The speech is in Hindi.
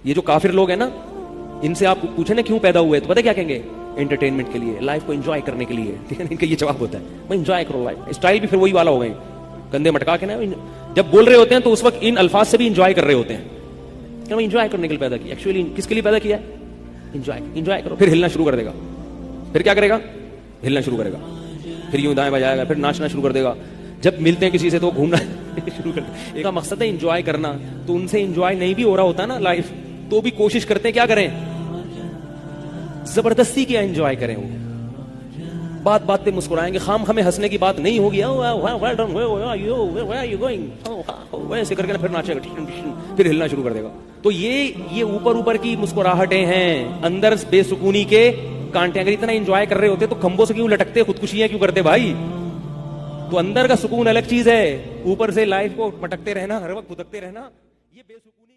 ये जो काफिर लोग हैं ना, इनसे आप पूछे ना क्यों पैदा हुए, तो पता क्या कहेंगे? एंटरटेनमेंट के लिए, लाइफ को एंजॉय करने के लिए। ठीक है, इनका ये जवाब होता है, मैं एंजॉय करो लाइफ। स्टाइल भी फिर वही वाला हो गए, कंधे मटका के ना जब बोल रहे होते हैं तो उस वक्त इन अल्फाज से भी एंजॉय कर रहे होते हैं। क्या मैं एंजॉय करने के लिए पैदा किया? एक्चुअली किसके लिए पैदा किया है? एंजॉय करो। फिर हिलना शुरू कर देगा, फिर क्या करेगा? हिलना शुरू करेगा, फिर यूं दाएं बजाएगा, फिर नाचना शुरू कर देगा। जब मिलते हैं किसी से तो घूमना शुरू कर देगा। एक मकसद है एंजॉय करना, तो उनसे एंजॉय नहीं भी हो रहा होता ना लाइफ, तो भी कोशिश करते हैं क्या करें? जबरदस्ती क्या एंजॉय करें। वो बात बात पे मुस्कुराएंगे, खाम हमें हंसने की बात नहीं होगी। वैसे करके ना फिर नाचेगा, फिर हिलना शुरू कर देगा। तो ये ऊपर ऊपर की मुस्कुराहटें हैं, अंदर बेसुकूनी के कांटे। अगर इतना एंजॉय कर रहे होते तो खंभों से क्यों लटकते, खुदकुशियां क्यों करते भाई? तो अंदर का सुकून अलग चीज है, ऊपर से लाइफ को मटकते रहना, हर वक्त भुटकते रहना, ये बेसुकून